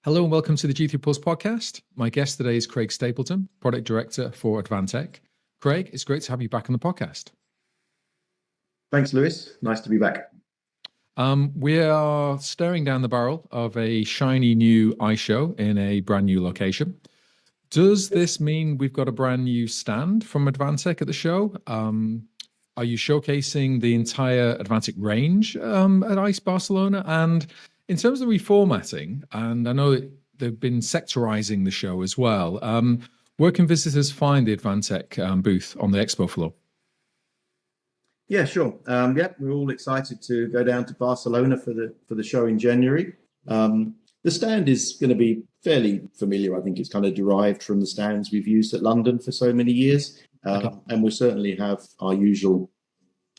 Hello and welcome to the G3 Pulse podcast. My guest today is Craig Stapleton, Product Director for Advantech. Craig, it's great to have you back on the podcast. Thanks, Lewis. Nice to be back. We are staring down the barrel of a shiny new iShow in a brand new location. Does this mean we've got a brand new stand from Advantech at the show? Are you showcasing the entire Advantech range at ICE Barcelona? And in terms of the reformatting, and I know that they've been sectorizing the show as well, where can visitors find the Advantech booth on the expo floor? Yeah, sure. We're all excited to go down to Barcelona for the show in January. The stand is going to be fairly familiar. I think it's kind of derived from the stands we've used at London for so many years. And we'll certainly have our usual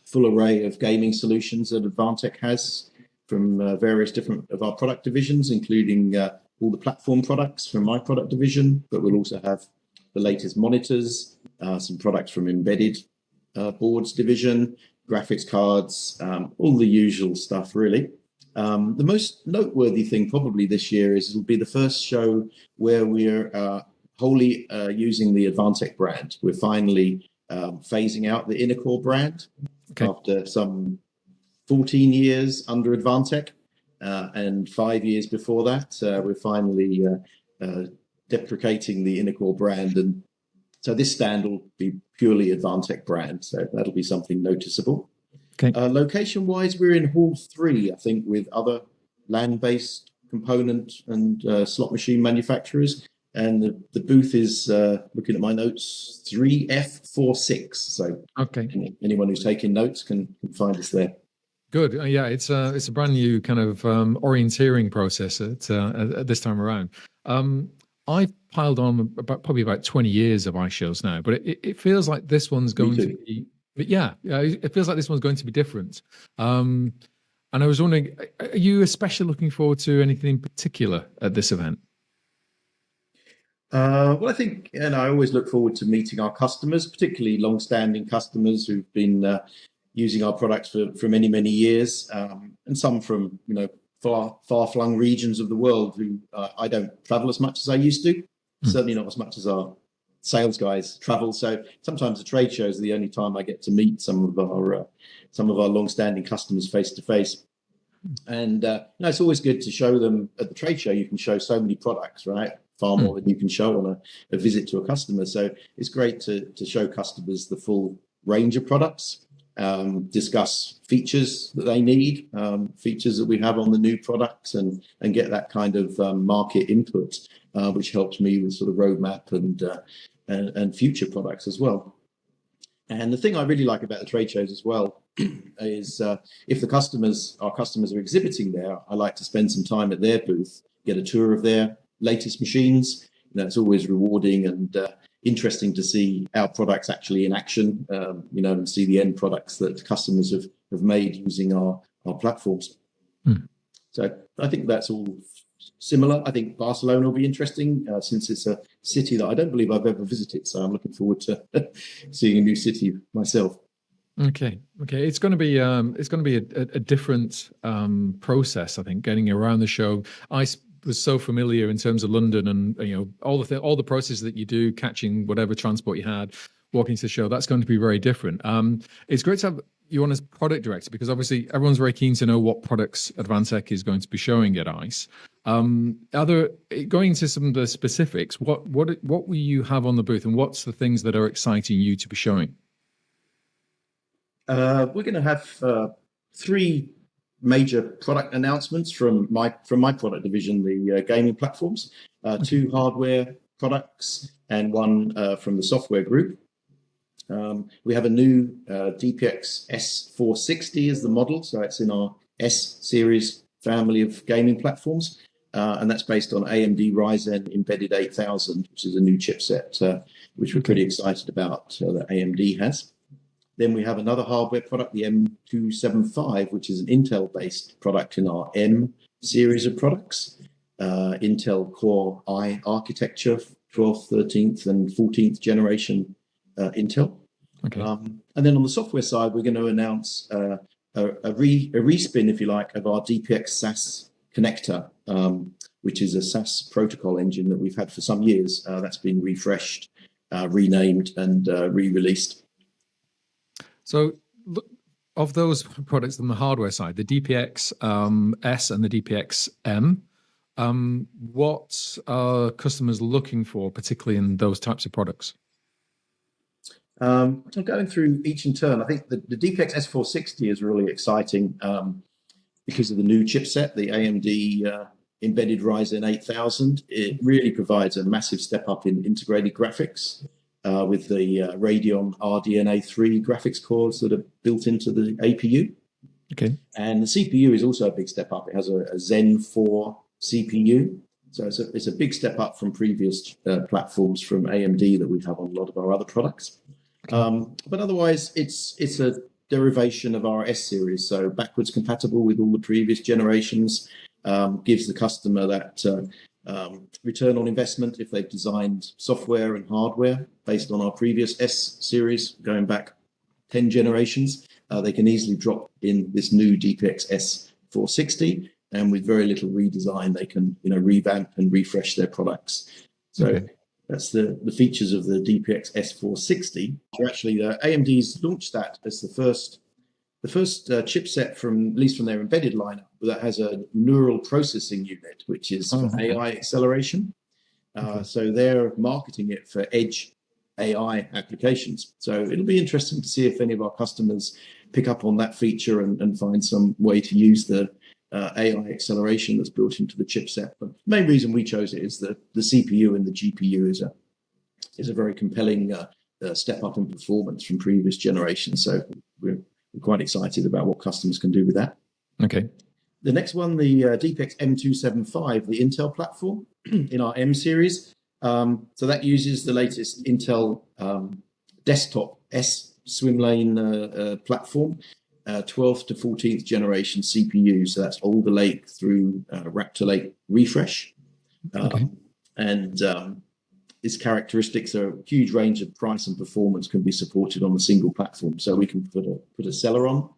full array of gaming solutions that Advantech has from various different of our product divisions, including all the platform products from my product division, but we'll also have the latest monitors, some products from embedded boards division, graphics cards, all the usual stuff really. The most noteworthy thing probably this year is it'll be the first show where we're wholly using the Advantech brand. We're finally phasing out the Innercore brand after some 14 years under Advantech, and 5 years before that, we're finally deprecating the Innercore brand. And so this stand will be purely Advantech brand. So that'll be something noticeable. Okay. Location-wise, we're in Hall 3, I think, with other land-based component and slot machine manufacturers. And the booth is, looking at my notes, 3F46. So anyone who's taking notes can find us there. Good. Yeah, it's a brand new kind of orienteering process at this time around. I've piled on probably about 20 years of iShows now, but it feels like this one's going to be. But yeah, it feels like this one's going to be different. And I was wondering, are you especially looking forward to anything in particular at this event? Well, I think, I always look forward to meeting our customers, particularly long-standing customers who've been using our products for many, many years, and some from, far-flung regions of the world who I don't travel as much as I used to, certainly not as much as our sales guys travel. So sometimes the trade shows are the only time I get to meet some of our long-standing customers face to face. And it's always good to show them at the trade show. You can show so many products, right? Far more than you can show on a visit to a customer. So it's great to show customers the full range of products. Discuss features that they need, features that we have on the new products, and get that kind of market input, which helps me with sort of roadmap and future products as well. And the thing I really like about the trade shows as well is if our customers are exhibiting there, I like to spend some time at their booth, get a tour of their latest machines. It's always rewarding and interesting to see our products actually in action, and see the end products that customers have made using our platforms. So I think that's all similar. I think Barcelona will be interesting since it's a city that I don't believe I've ever visited. So I'm looking forward to seeing a new city myself. Okay. It's going to be a different process, I think, getting around the show. I was so familiar in terms of London and all the processes that you do, catching whatever transport you had, walking to the show. That's going to be very different. It's great to have you on as product director, because obviously everyone's very keen to know what products Advantech is going to be showing at ICE. Going into some of the specifics, what will you have on the booth, and what's the things that are exciting you to be showing? We're going to have 3 major product announcements from my product division, the gaming platforms, 2 hardware products, and 1 from the software group. We have a new DPX S460 as the model, so it's in our S series family of gaming platforms, and that's based on AMD Ryzen Embedded 8000, which is a new chipset, which we're pretty excited about that AMD has. Then we have another hardware product, the M275, which is an Intel-based product in our M series of products. Intel Core I architecture, 12th, 13th, and 14th generation Intel. And then on the software side, we're going to announce a respin, if you like, of our DPX SAS connector, which is a SAS protocol engine that we've had for some years. That's been refreshed, renamed, and re-released. So, of those products on the hardware side, the DPX S and the DPX M, what are customers looking for, particularly in those types of products? So going through each in turn, I think the DPX S460 is really exciting because of the new chipset, the AMD embedded Ryzen 8000. It really provides a massive step up in integrated graphics with the Radeon RDNA 3 graphics cores that are built into the APU. Okay. And the CPU is also a big step up. It has a Zen 4 CPU. So it's a big step up from previous platforms from AMD that we have on a lot of our other products. Okay. But otherwise, it's a derivation of our S series, so backwards compatible with all the previous generations, gives the customer that return on investment if they've designed software and hardware based on our previous S series going back 10 generations. They can easily drop in this new DPX S460, and with very little redesign, they can revamp and refresh their products. So. Okay. That's the features of the DPX S460. Actually, AMD's launched that as the first chipset from, at least from their embedded lineup, that has a neural processing unit, which is for AI acceleration. So they're marketing it for edge AI applications. So it'll be interesting to see if any of our customers pick up on that feature and find some way to use the AI acceleration that's built into the chipset. But the main reason we chose it is that the CPU and the GPU is a very compelling step up in performance from previous generations. So we're quite excited about what customers can do with that. Okay. The next one, the DPX M275, the Intel platform in our M series. So that uses the latest Intel desktop S swim lane platform. 12th to 14th generation CPU, so that's Alder Lake through Raptor Lake refresh. Okay. And its characteristics are a huge range of price and performance can be supported on a single platform. So we can put a Celeron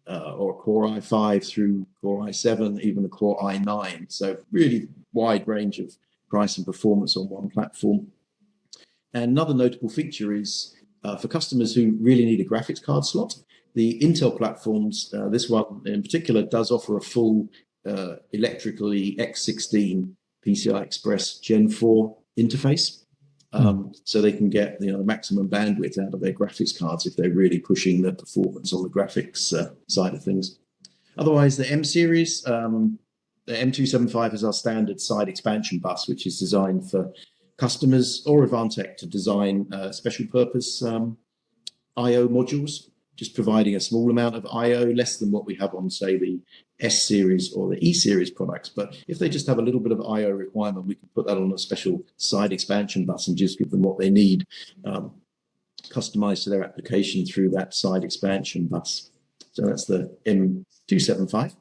or a Core i5 through Core i7, even a Core i9. So really wide range of price and performance on one platform. And another notable feature is for customers who really need a graphics card slot. The Intel platforms, this one in particular, does offer a full electrically X16 PCI Express Gen 4 interface. So they can get the maximum bandwidth out of their graphics cards if they're really pushing the performance on the graphics side of things. Otherwise, the M series, the M275 is our standard side expansion bus, which is designed for customers or Advantech to design special purpose I/O modules, just providing a small amount of I/O, less than what we have on, say, the S series or the E series products. But if they just have a little bit of I/O requirement, we can put that on a special side expansion bus and just give them what they need, customized to their application through that side expansion bus. So that's the M275.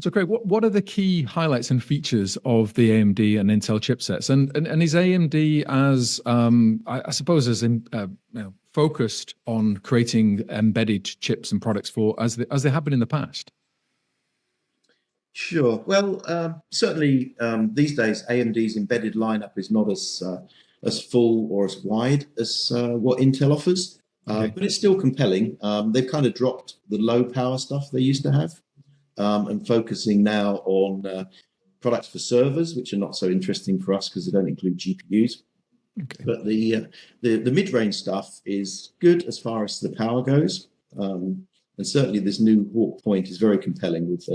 So great. What are the key highlights and features of the AMD and Intel chipsets? And is AMD as I suppose as focused on creating embedded chips and products for as they have been in the past? Sure. Well, certainly these days AMD's embedded lineup is not as full or as wide as what Intel offers, but it's still compelling. They've kind of dropped the low power stuff they used to have. And focusing now on products for servers, which are not so interesting for us because they don't include GPUs. Okay. But the mid-range stuff is good as far as the power goes, and certainly this new Hawk Point is very compelling with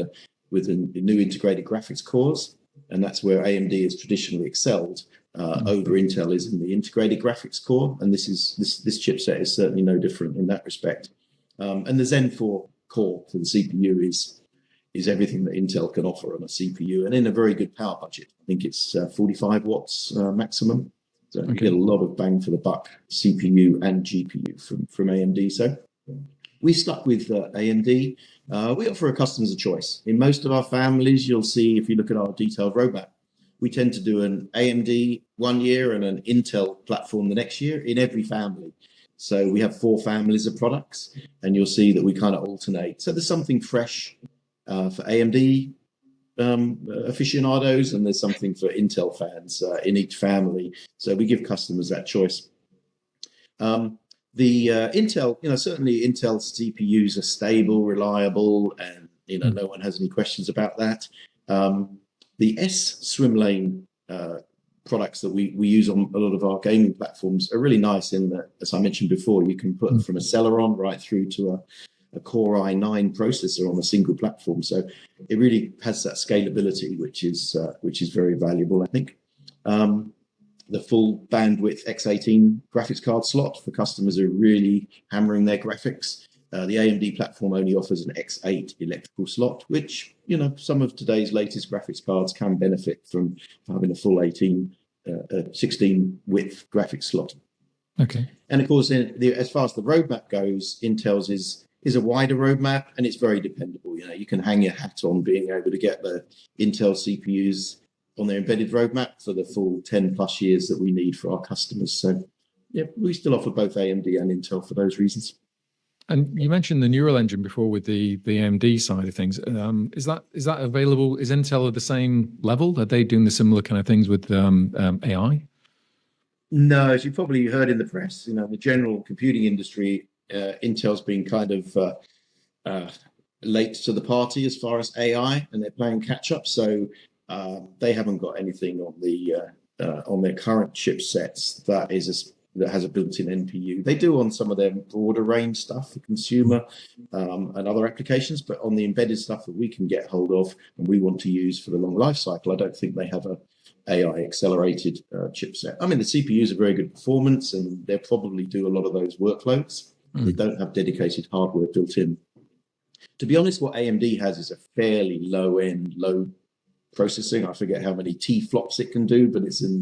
the new integrated graphics cores, and that's where AMD has traditionally excelled over Intel is in the integrated graphics core, and this chipset is certainly no different in that respect. And the Zen 4 core for the CPU is everything that Intel can offer on a CPU, and in a very good power budget. I think it's 45 watts maximum. So you get a lot of bang for the buck, CPU and GPU from AMD. So we stuck with AMD. We offer our customers a choice. In most of our families, you'll see, if you look at our detailed roadmap, we tend to do an AMD one year and an Intel platform the next year in every family. So we have 4 families of products, and you'll see that we kind of alternate. So there's something fresh for AMD aficionados, and there's something for Intel fans in each family. So we give customers that choice. The Intel, certainly Intel's CPUs are stable, reliable, and no one has any questions about that. The S swim lane products that we use on a lot of our gaming platforms are really nice in that, as I mentioned before, you can put from a Celeron right through to a Core i9 processor on a single platform. So it really has that scalability, which is very valuable, I think. The full bandwidth X18 graphics card slot for customers who are really hammering their graphics. The AMD platform only offers an X8 electrical slot, which, some of today's latest graphics cards can benefit from having a full 16 width graphics slot. Okay. And of course, as far as the roadmap goes, Intel's is a wider roadmap, and it's very dependable. You can hang your hat on being able to get the Intel CPUs on their embedded roadmap for the full 10 plus years that we need for our customers. So yeah, we still offer both AMD and Intel for those reasons. And you mentioned the neural engine before with the AMD side of things. Is that available? Is Intel at the same level? Are they doing the similar kind of things with AI? No, as you probably heard in the press, the general computing industry, Intel's been kind of late to the party as far as AI, and they're playing catch up. So they haven't got anything on their current chipsets that has a built-in NPU. They do on some of their broader range stuff for consumer and other applications, but on the embedded stuff that we can get hold of and we want to use for the long life cycle, I don't think they have a AI accelerated chipset. I mean, the CPUs are very good performance, and they'll probably do a lot of those workloads. They don't have dedicated hardware built in. To be honest, what AMD has is a fairly low processing. I forget how many T-flops it can do, but it's in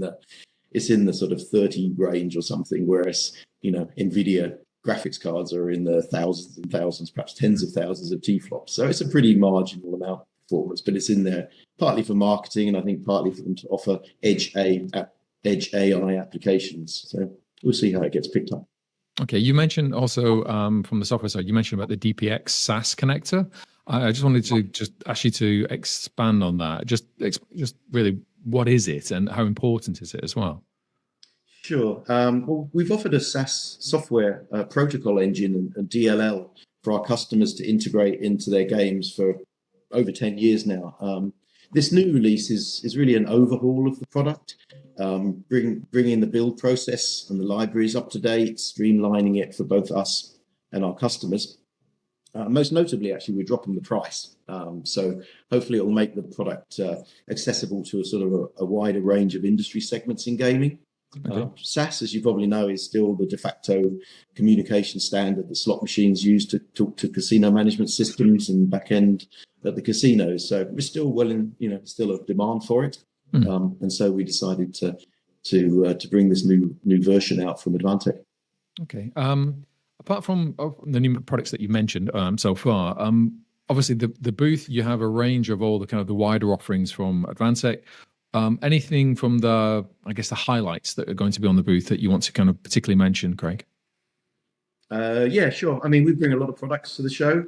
the sort of 30 range or something, whereas NVIDIA graphics cards are in the thousands and thousands, perhaps tens of thousands of T-flops. So it's a pretty marginal amount of performance, but it's in there partly for marketing, and I think partly for them to offer edge AI applications. So we'll see how it gets picked up. Okay, you mentioned also from the software side, you mentioned about the DPX SAS connector. I just wanted to just ask you to expand on that. Just really, what is it and how important is it as well? Sure. Well, we've offered a SAS software protocol engine and DLL for our customers to integrate into their games for over 10 years now. This new release is really an overhaul of the product, bringing the build process and the libraries up to date, streamlining it for both us and our customers. Most notably, actually, we're dropping the price. So hopefully it will make the product accessible to a sort of a wider range of industry segments in gaming. Okay. SAS, as you probably know, is still the de facto communication standard that slot machines use to talk to casino management systems and back end at the casinos. So we're still still a demand for it. And so we decided to bring this new version out from Advantech. Okay. Apart from the new products that you mentioned so far, obviously the booth, you have a range of all the kind of the wider offerings from Advantech. Anything from the highlights that are going to be on the booth that you want to kind of particularly mention, Craig? Yeah, sure. I mean, we bring a lot of products to the show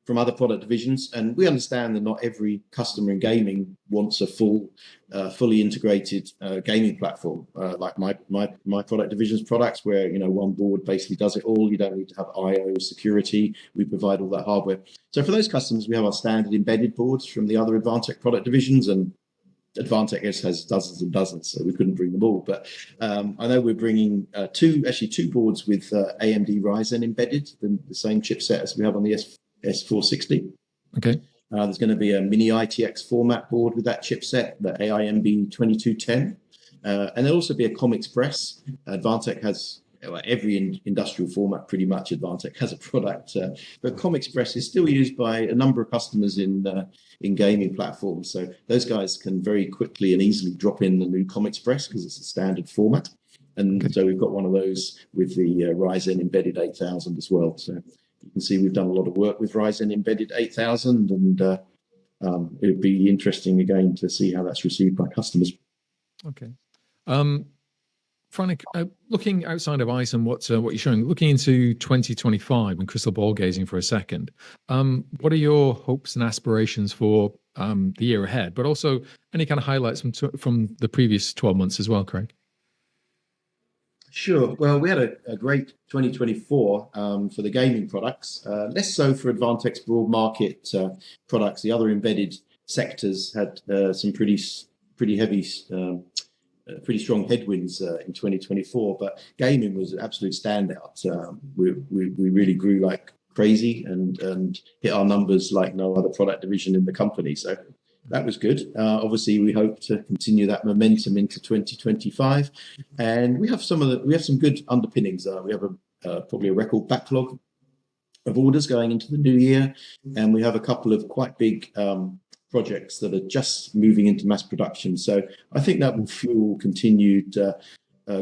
from other product divisions, and we understand that not every customer in gaming wants a fully integrated gaming platform like my product division's products, where one board basically does it all. You don't need to have I/O security. We provide all that hardware. So for those customers, we have our standard embedded boards from the other Advantech product divisions, and Advantech has dozens and dozens, so we couldn't bring them all. But I know we're bringing two boards with AMD Ryzen embedded, the same chipset as we have on the S460. Okay. There's going to be a mini ITX format board with that chipset, the AIMB 2210. And there'll also be a Com Express. Advantech has every industrial format, pretty much Advantech has a product. But Com Express is still used by a number of customers in gaming platforms. So those guys can very quickly and easily drop in the new Com Express because it's a standard format. And so we've got one of those with the Ryzen Embedded 8000 as well. So you can see we've done a lot of work with Ryzen Embedded 8000, and it would be interesting again to see how that's received by customers. Okay. Frank, looking outside of ICE and what you're showing, looking into 2025 and crystal ball gazing for a second, what are your hopes and aspirations for the year ahead, but also any kind of highlights from the previous 12 months as well, Craig. Sure. Well, we had a great 2024 for the gaming products, less so for Advantech's broad market products. The other embedded sectors had some pretty heavy, pretty strong headwinds in 2024, but gaming was an absolute standout. We really grew like crazy and hit our numbers like no other product division in the company. So that was good. Obviously, we hope to continue that momentum into 2025, and we have some good underpinnings. We have probably a record backlog of orders going into the new year, and we have a couple of quite big projects that are just moving into mass production. So I think that will fuel continued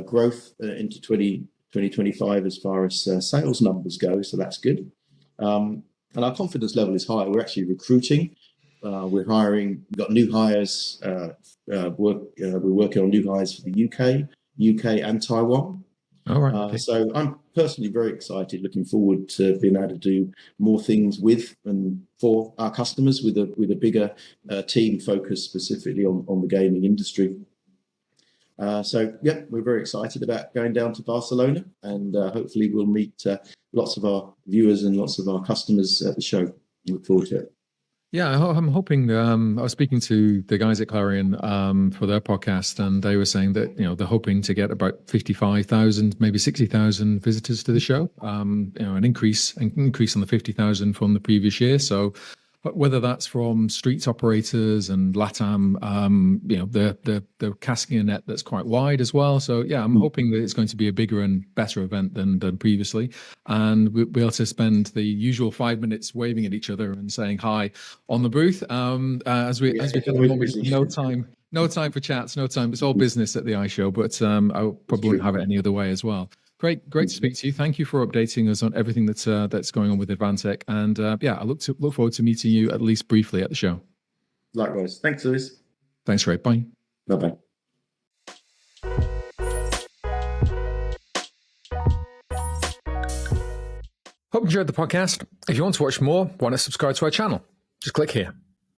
growth into 2025 as far as sales numbers go. So that's good, and our confidence level is high. We're actually recruiting. We're hiring. We've got new hires. We're working on new hires for the UK, and Taiwan. All right. Okay. So I'm personally very excited, looking forward to being able to do more things with and for our customers with a bigger team focused specifically on the gaming industry. So yeah, we're very excited about going down to Barcelona, and hopefully we'll meet lots of our viewers and lots of our customers at the show. Look forward to it. Yeah, I'm hoping. I was speaking to the guys at Clarion for their podcast, and they were saying that they're hoping to get about 55,000, maybe 60,000 visitors to the show. An increase on the 50,000 from the previous year. So whether that's from street operators and LATAM, they're casting a net that's quite wide as well. So yeah, I'm hoping that it's going to be a bigger and better event than previously, and we'll be able to spend the usual 5 minutes waving at each other and saying hi on the booth. As we no time for chats, no time. It's all business at the iShow, but I probably wouldn't have it any other way as well. Great to speak to you. Thank you for updating us on everything that's going on with Advantech, and I look forward to meeting you at least briefly at the show. Likewise. Thanks, Lewis. Thanks, Ray. Bye. Bye-bye. Hope you enjoyed the podcast. If you want to watch more, why not subscribe to our channel? Just click here.